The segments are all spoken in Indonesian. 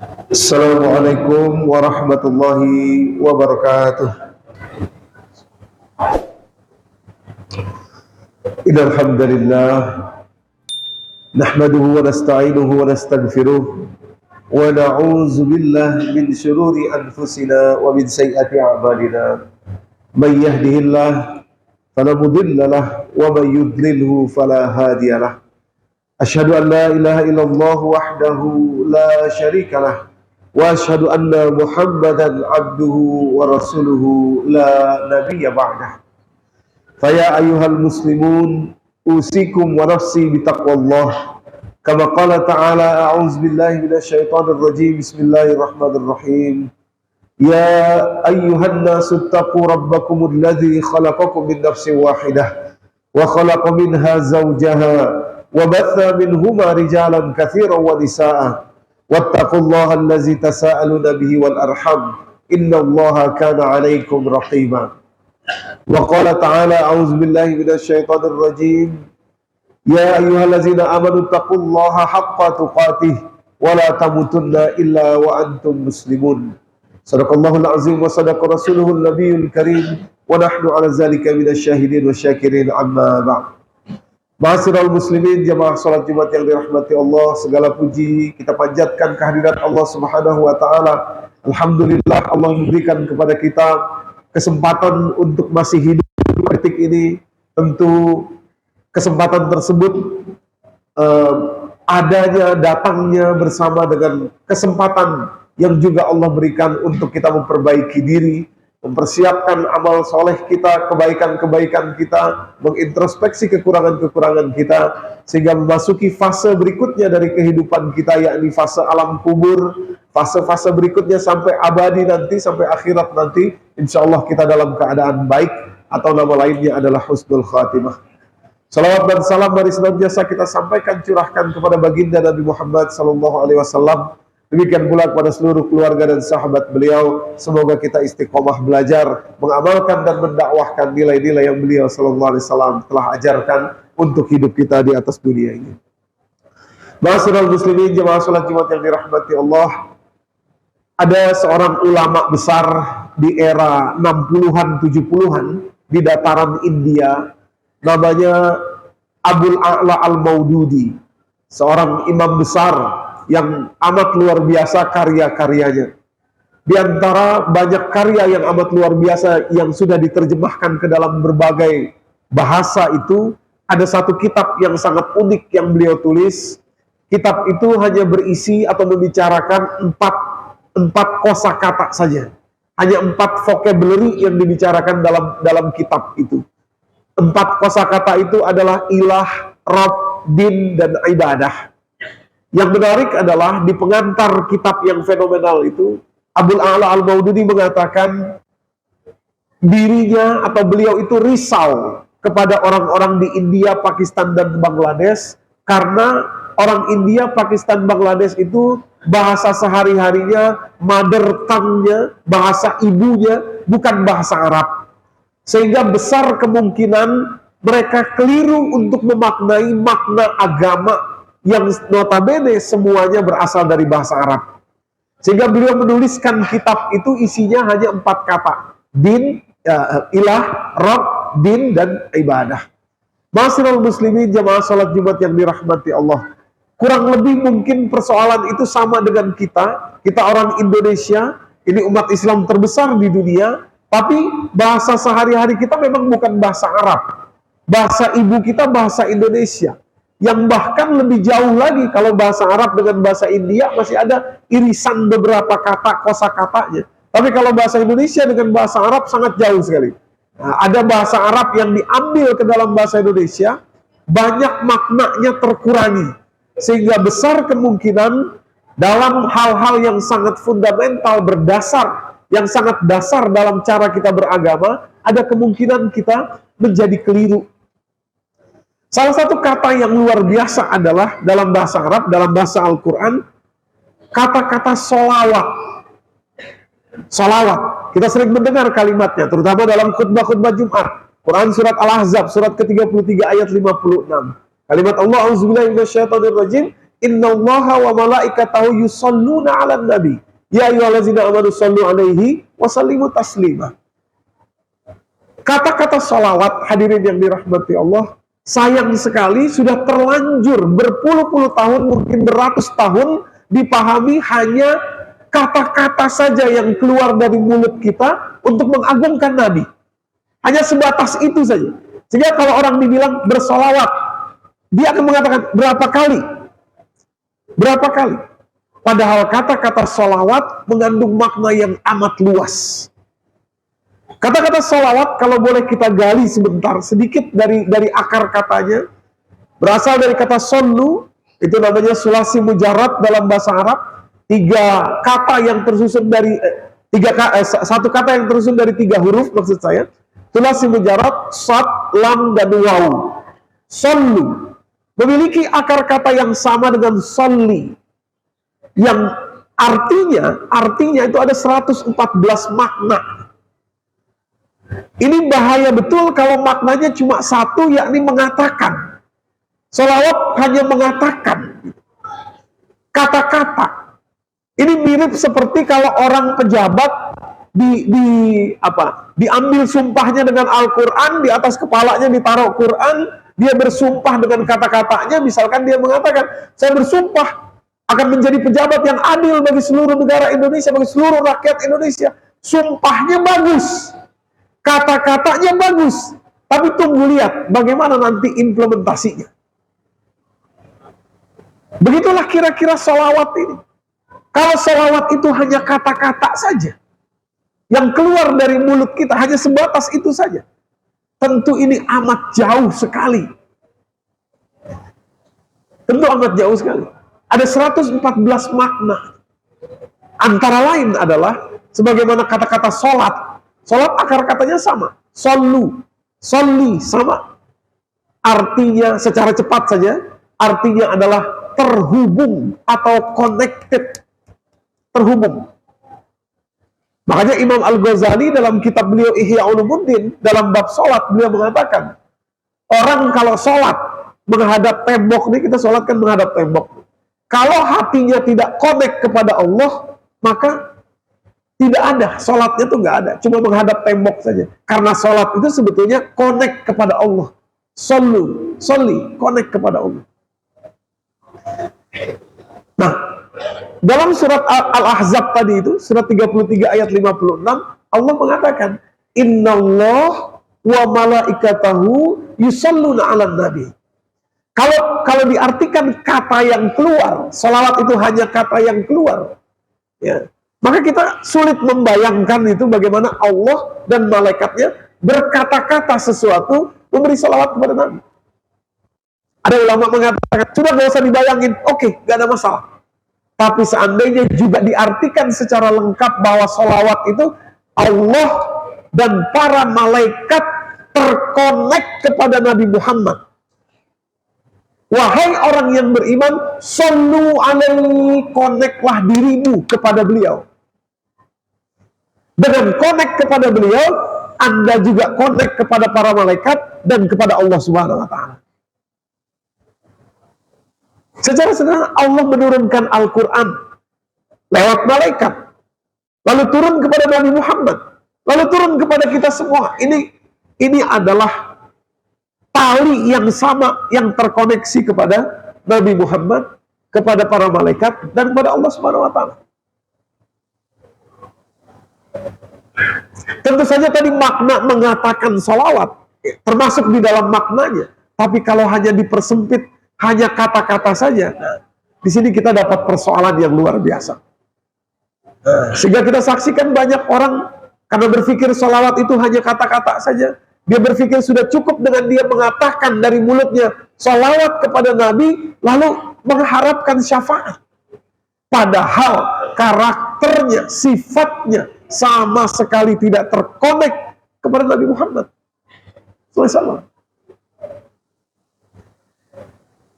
Assalamualaikum warahmatullahi wabarakatuh. Innal hamdalillah nahmaduhu wa nasta'inuhu wa nastaghfiruh wa na'udzu billahi min shururi anfusina wa min sayyiati a'malina. May yahdihillahu fala mudilla lahu wa may yudlilhu fala hadiya lahu. Asyhadu an la ilaha illallah wahdahu la syarika lahu wa asyhadu anna Muhammadan abduhu wa rasuluhu la nabiyya ba'dah. Faya ayyuhal muslimun usikum wa nafsi bitaqwallah. Kama qala ta'ala a'udzu billahi minasyaitonir rajim. Bismillahirrahmanirrahim. Ya ayyuhan nasu taqu rabbakumul ladzi khalaqakum min nafsin wahidah wa khalaqa minha zawjaha wa batha minhuma rijalan katsiran wa nisaa'a wattaqullaha allazi tasaaluna bihi wal arham innallaha kana 'alaikum raqiba. Wa qala ta'ala a'udzu billahi minasyaitonir rajim. Ya ayyuhallazina amanu taqullaha haqqa tuqatih wa la tamutunna illa wa antum muslimun. Sadaqallahul azim wa sadaqa rasuluhun nabiyul karim wa nahnu 'ala dzalika minasyahidin wasyakirin amma ba'd. Ma'asyiral muslimin jamaah salat Jumat yang dirahmati Allah, segala puji kita panjatkan kehadirat Allah Subhanahu wa taala. Alhamdulillah Allah memberikan kepada kita kesempatan untuk masih hidup di detik ini. Tentu kesempatan tersebut datangnya bersama dengan kesempatan yang juga Allah berikan untuk kita memperbaiki diri, mempersiapkan amal soleh kita, kebaikan-kebaikan kita, mengintrospeksi kekurangan-kekurangan kita, sehingga memasuki fase berikutnya dari kehidupan kita, yakni fase alam kubur, fase-fase berikutnya sampai abadi nanti, sampai akhirat nanti, insya Allah kita dalam keadaan baik, atau nama lainnya adalah husnul khatimah. Salawat dan salam mari senantiasa kita sampaikan, curahkan kepada baginda Nabi Muhammad SAW. Demikian pula kepada seluruh keluarga dan sahabat beliau. Semoga kita istiqomah belajar, mengamalkan dan mendakwahkan nilai-nilai yang beliau SAW telah ajarkan untuk hidup kita di atas dunia ini. Ma'asyiral muslimin jemaah salat Jumat yang dirahmati Allah. Ada seorang ulama besar di era 60-an 70-an di dataran India, namanya Abul A'la Al-Maududi, seorang imam besar yang amat luar biasa karya-karyanya. Di antara banyak karya yang amat luar biasa yang sudah diterjemahkan ke dalam berbagai bahasa itu, ada satu kitab yang sangat unik yang beliau tulis. Kitab itu hanya berisi atau membicarakan empat kosakata saja. Hanya 4 vocabulary yang dibicarakan dalam kitab itu. 4 kosakata itu adalah ilah, Rabb, din, dan ibadah. Yang menarik adalah di pengantar kitab yang fenomenal itu, Abul A'la Al-Maududi mengatakan dirinya atau beliau itu risau kepada orang-orang di India, Pakistan, dan Bangladesh, karena orang India, Pakistan, Bangladesh itu bahasa sehari-harinya, mother tongue-nya, bahasa ibunya bukan bahasa Arab. Sehingga besar kemungkinan mereka keliru untuk memaknai makna agama yang notabene semuanya berasal dari bahasa Arab. Sehingga beliau menuliskan kitab itu isinya hanya 4 kata. Din, ilah, Rabb, din, dan ibadah. Ma'asyiral muslimin jamaah salat Jumat yang dirahmati Allah. Kurang lebih mungkin persoalan itu sama dengan kita. Kita orang Indonesia, ini umat Islam terbesar di dunia, tapi bahasa sehari-hari kita memang bukan bahasa Arab. Bahasa ibu kita bahasa Indonesia. Yang bahkan lebih jauh lagi, kalau bahasa Arab dengan bahasa India masih ada irisan beberapa kata, kosakatanya. Tapi kalau bahasa Indonesia dengan bahasa Arab sangat jauh sekali. Nah, ada bahasa Arab yang diambil ke dalam bahasa Indonesia, banyak maknanya terkurangi. Sehingga besar kemungkinan dalam hal-hal yang sangat fundamental, berdasar, yang sangat dasar dalam cara kita beragama, ada kemungkinan kita menjadi keliru. Salah satu kata yang luar biasa adalah dalam bahasa Arab, dalam bahasa Al-Quran, kata-kata solawat. Solawat. Kita sering mendengar kalimatnya, terutama dalam khutbah-khutbah Jumat. Quran surat Al-Ahzab, surat ke-33 ayat 56. Kalimat Allah, auzubillahi minasyaitonirrajim, Innallaha wa malaikatahu yusholluna 'alan nabi. Ya ayyuhallazina amanu shollu 'alaihi wa sallimu taslima. Kata-kata sholawat, hadirin yang dirahmati Allah, sayang sekali sudah terlanjur berpuluh-puluh tahun, mungkin beratus tahun, dipahami hanya kata-kata saja yang keluar dari mulut kita untuk mengagungkan Nabi. Hanya sebatas itu saja. Sehingga kalau orang dibilang bersolawat, dia akan mengatakan berapa kali? Berapa kali? Padahal kata-kata solawat mengandung makna yang amat luas. Kata-kata solawat, kalau boleh kita gali sebentar, sedikit dari akar katanya, berasal dari kata sollu, itu namanya sulasi mujarad dalam bahasa Arab. Satu kata yang tersusun dari 3 huruf, maksud saya. Sulasi mujarad, sad, lam, dan waw. Sollu memiliki akar kata yang sama dengan solli, yang artinya itu ada 114 makna. Ini bahaya betul kalau maknanya cuma satu, yakni mengatakan. Sholawat hanya mengatakan kata-kata. Ini mirip seperti kalau orang pejabat diambil sumpahnya dengan Al-Quran, di atas kepalanya ditaruh Quran, dia bersumpah dengan kata-katanya, misalkan dia mengatakan, saya bersumpah akan menjadi pejabat yang adil bagi seluruh negara Indonesia, bagi seluruh rakyat Indonesia. Sumpahnya bagus, kata-katanya bagus, tapi tunggu lihat bagaimana nanti implementasinya. Begitulah kira-kira sholawat ini. Kalau sholawat itu hanya kata-kata saja, yang keluar dari mulut kita hanya sebatas itu saja, tentu ini amat jauh sekali. Tentu amat jauh sekali. Ada 114 makna. Antara lain adalah, sebagaimana kata-kata sholat. Sholat akar katanya sama. Shollu, sholli, sama. Artinya secara cepat saja, artinya adalah terhubung atau connected. Terhubung. Makanya Imam Al-Ghazali dalam kitab beliau Ihya Ulumuddin, dalam bab sholat, beliau mengatakan, orang kalau sholat menghadap tembok, ini kita sholat kan menghadap tembok. Kalau hatinya tidak connect kepada Allah, maka tidak ada, sholatnya tuh nggak ada, cuma menghadap tembok saja. Karena sholat itu sebetulnya connect kepada Allah. Sholli, connect kepada Allah. Nah, dalam surat Al-Ahzab tadi itu, surat 33 ayat 56, Allah mengatakan, Innallah wa malaikatahu yusholluna 'alan nabi. Kalau diartikan kata yang keluar, sholawat itu hanya kata yang keluar, ya, maka kita sulit membayangkan itu bagaimana Allah dan malaikatnya berkata-kata sesuatu memberi sholawat kepada Nabi. Ada ulama mengatakan, sudah gak usah dibayangin, oke, gak ada masalah. Tapi seandainya juga diartikan secara lengkap bahwa sholawat itu Allah dan para malaikat terkonek kepada Nabi Muhammad. Wahai orang yang beriman, shollu alaihi, koneklah dirimu kepada beliau. Dengan konek kepada beliau, Anda juga konek kepada para malaikat dan kepada Allah Subhanahu wa Ta'ala. Secara sederhana, Allah menurunkan Al-Quran lewat malaikat, lalu turun kepada Nabi Muhammad, lalu turun kepada kita semua. Ini adalah tali yang sama, yang terkoneksi kepada Nabi Muhammad, kepada para malaikat, dan kepada Allah Subhanahu wa Ta'ala. Tentu saja tadi makna mengatakan sholawat termasuk di dalam maknanya, tapi kalau hanya dipersempit hanya kata-kata saja, nah, di sini kita dapat persoalan yang luar biasa. Sehingga kita saksikan banyak orang karena berpikir sholawat itu hanya kata-kata saja, dia berpikir sudah cukup dengan dia mengatakan dari mulutnya sholawat kepada Nabi, lalu mengharapkan syafaat. Padahal karakternya, sifatnya sama sekali tidak terkonek kepada Nabi Muhammad SAW.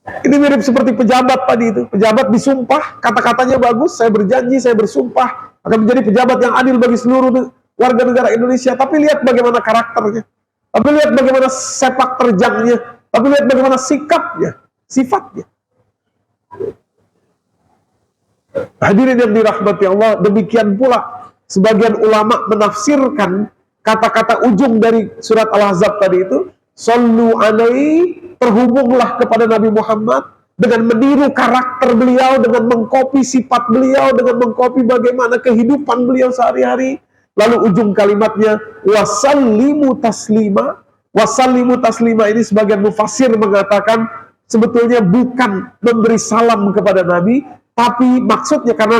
Ini mirip seperti pejabat tadi itu. Pejabat disumpah, kata-katanya bagus, saya berjanji, saya bersumpah akan menjadi pejabat yang adil bagi seluruh warga negara Indonesia. Tapi lihat bagaimana karakternya, tapi lihat bagaimana sepak terjangnya, tapi lihat bagaimana sikapnya, sifatnya. Hadirin yang dirahmati Allah, demikian pula sebagian ulama menafsirkan kata-kata ujung dari surat Al-Ahzab tadi itu, sallu alaihi, terhubunglah kepada Nabi Muhammad dengan meniru karakter beliau, dengan mengkopi sifat beliau, dengan mengkopi bagaimana kehidupan beliau sehari-hari. Lalu ujung kalimatnya wasallimu taslima. Wasallimu taslima ini sebagian mufassir mengatakan sebetulnya bukan memberi salam kepada Nabi, tapi maksudnya karena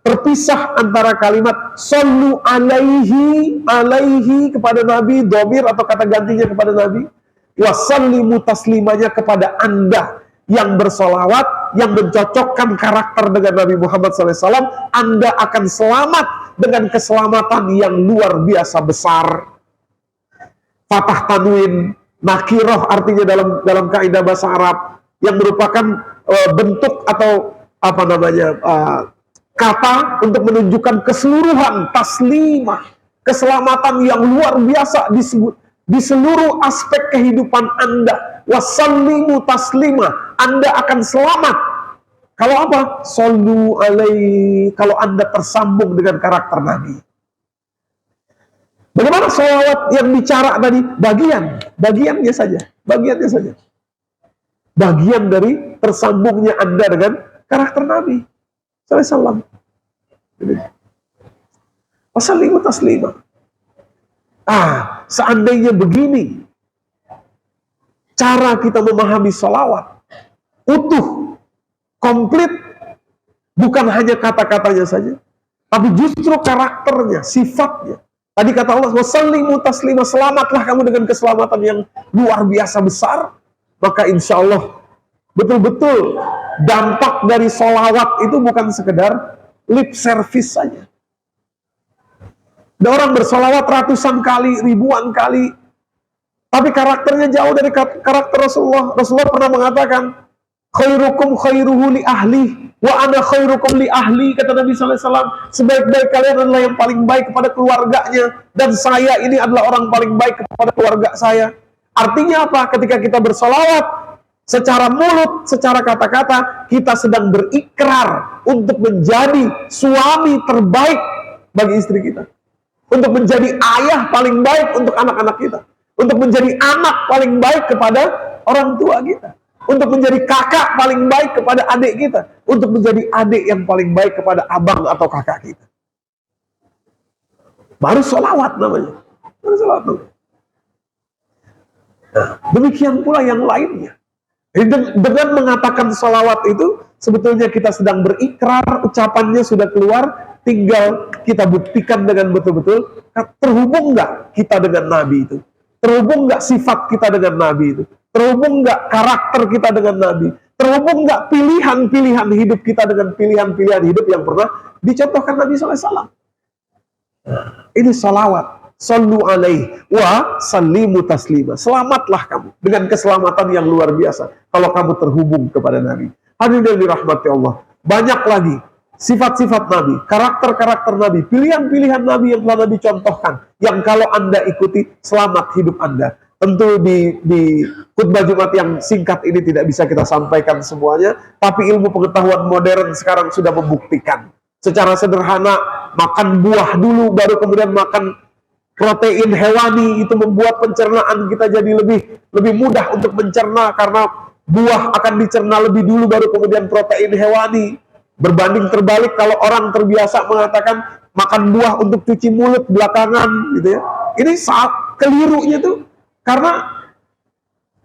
terpisah antara kalimat sallu alaihi kepada Nabi, dhamir atau kata gantinya kepada Nabi, wasallimu taslimanya kepada Anda yang bersolawat, yang mencocokkan karakter dengan Nabi Muhammad SAW, Anda akan selamat dengan keselamatan yang luar biasa besar. Fatah tanwin nakiroh artinya dalam kaidah bahasa Arab yang merupakan bentuk atau apa namanya kata untuk menunjukkan keseluruhan taslimah, keselamatan yang luar biasa disebut di seluruh aspek kehidupan Anda. Wasallimu taslima, Anda akan selamat. Kalau apa? Sallu alaihi, kalau Anda tersambung dengan karakter Nabi. Bagaimana sholawat yang bicara tadi? Bagiannya saja. Bagian dari tersambungnya Anda dengan karakter Nabi sallallahu alaihi wasallam. Wasallimu taslima. Seandainya begini cara kita memahami sholawat utuh, komplit, bukan hanya kata-katanya saja, tapi justru karakternya, sifatnya. Tadi kata Allah, wasallimu taslima, selamatlah kamu dengan keselamatan yang luar biasa besar. Maka insya Allah betul-betul dampak dari sholawat itu bukan sekedar lip service saja. Ada orang bersolawat ratusan kali, ribuan kali, tapi karakternya jauh dari karakter Rasulullah. Rasulullah pernah mengatakan, khairukum khairuhu li ahli, wa ana khairukum li ahli, kata Nabi SAW, sebaik-baik kalian adalah yang paling baik kepada keluarganya, dan saya ini adalah orang paling baik kepada keluarga saya. Artinya apa? Ketika kita bersolawat, secara mulut, secara kata-kata, kita sedang berikrar untuk menjadi suami terbaik bagi istri kita, untuk menjadi ayah paling baik untuk anak-anak kita, untuk menjadi anak paling baik kepada orang tua kita, untuk menjadi kakak paling baik kepada adik kita, untuk menjadi adik yang paling baik kepada abang atau kakak kita. Baru sholawat namanya. Nah, demikian pula yang lainnya. Dengan mengatakan sholawat itu, sebetulnya kita sedang berikrar, ucapannya sudah keluar, tinggal kita buktikan dengan betul-betul, terhubung nggak kita dengan Nabi itu? Terhubung nggak sifat kita dengan Nabi itu? Terhubung nggak karakter kita dengan Nabi? Terhubung nggak pilihan-pilihan hidup kita dengan pilihan-pilihan hidup yang pernah dicontohkan Nabi SAW? Ini salawat. Sallu alaihi wa sallimu taslima. Selamatlah kamu dengan keselamatan yang luar biasa kalau kamu terhubung kepada Nabi. Hadirin yang dirahmati Allah, banyak lagi sifat-sifat Nabi, karakter-karakter Nabi, pilihan-pilihan Nabi yang telah Nabi contohkan, yang kalau Anda ikuti, selamat hidup Anda. Tentu di khutbah Jumat yang singkat ini tidak bisa kita sampaikan semuanya, tapi ilmu pengetahuan modern sekarang sudah membuktikan. Secara sederhana, makan buah dulu, baru kemudian makan protein hewani, itu membuat pencernaan kita jadi lebih mudah untuk mencerna, karena buah akan dicerna lebih dulu, baru kemudian protein hewani. Berbanding terbalik kalau orang terbiasa mengatakan makan buah untuk cuci mulut belakangan, gitu ya. Ini saat kelirunya tuh, karena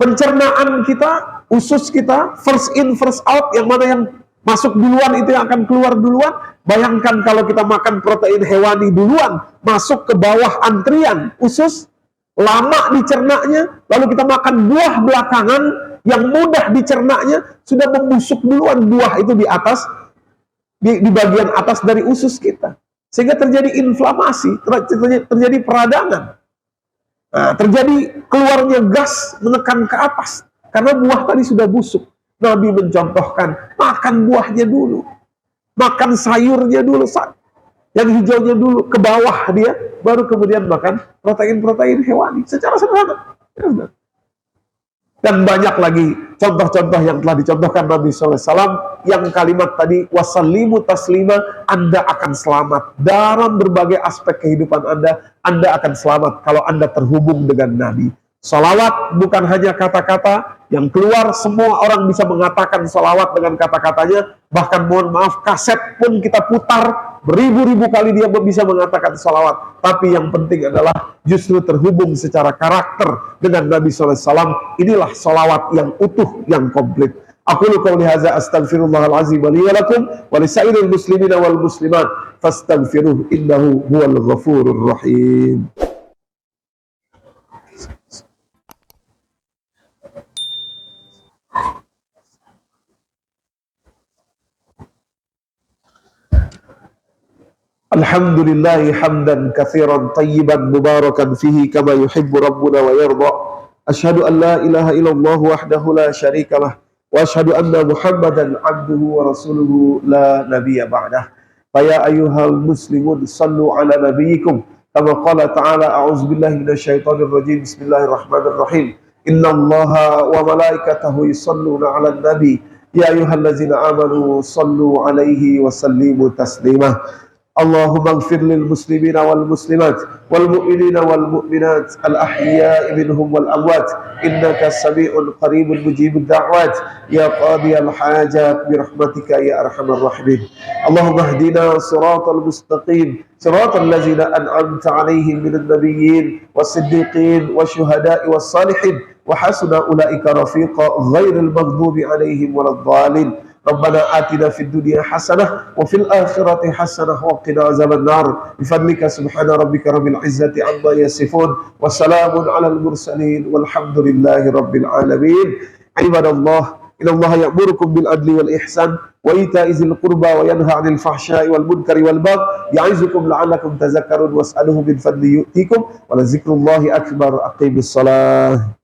pencernaan kita, usus kita, first in first out, yang mana yang masuk duluan itu yang akan keluar duluan. Bayangkan kalau kita makan protein hewani duluan, masuk ke bawah antrian usus, lama dicernanya, lalu kita makan buah belakangan yang mudah dicernanya, sudah membusuk duluan buah itu di atas, di bagian atas dari usus kita, sehingga terjadi inflamasi, terjadi peradangan. Nah, terjadi keluarnya gas menekan ke atas karena buah tadi sudah busuk. Nabi mencontohkan, makan buahnya dulu, makan sayurnya dulu, yang hijaunya dulu, ke bawah dia, baru kemudian makan protein-protein hewani. Secara sederhana. Dan banyak lagi contoh-contoh yang telah dicontohkan Nabi SAW, yang kalimat tadi wasallimu taslima, Anda akan selamat dalam berbagai aspek kehidupan Anda akan selamat kalau Anda terhubung dengan Nabi. Salawat bukan hanya kata-kata yang keluar, semua orang bisa mengatakan salawat dengan kata-katanya, bahkan mohon maaf, kaset pun kita putar beribu-ribu kali dia bisa mengatakan salawat. Tapi yang penting adalah justru terhubung secara karakter dengan Nabi SAW. Inilah salawat yang utuh, yang komplit. Aku qouli hadza astaghfirullahalazim wa li wa lakum wa lisairil muslimina wal muslimat fastaghfiruh innahu huwal ghafurur rahim. Alhamdulillahi hamdan katsiran tayyiban mubarakan fihi kama yuhibbu rabbuna wa yarda. Asyhadu an la ilaha illallah wahdahu la syarikalah wa asyhadu anna Muhammadan abduhu wa rasuluhu la nabiyya ba'dah. Fa ya ayyuhal muslimun sallu ala nabiyyikum kama qala ta'ala a'udzu billahi minasyaitonir rajim. Bismillahirrahmanirrahim. Innallaha wa malaikatahu yusholluna 'alan nabi ya ayyuhallazina amanu sallu 'alaihi wa sallimu taslima. Allahumma ighfir lil muslimina wal muslimat wal mu'minina wal mu'minat al ahya'i minhum wal amwat innaka sami'un qaribun mujibud da'wat ya qadiyal hajat bi rahmatika ya arhamar rahimin. Allahumma ihdina siratal mustaqim siratal ladzina an'amta 'alaihim minan nabiyyin was-siddiqin wasyuhada'i was-salihin wa hasuna ulaika rafiqa ghairil maghdubi 'alaihim waladdallin. Rabbana atina fid dunya hasanah wa fil akhirati hasanah wa qina azabannar. Bifadlika subhana rabbika rabbil izzati amma yasifun wa salamun alal mursalin walhamdulillahi rabbil alamin. Ibadallah, innallaha ya'murukum bil adli wal ihsan wa ita'i dzil qurba wa yanha 'anil fahsya'i wal munkari wal baghi ya'izukum la'allakum tadhakkarun was'aluhu min fadli yu'tikum wa la dzikrullahi akbar. Aqimis shalah.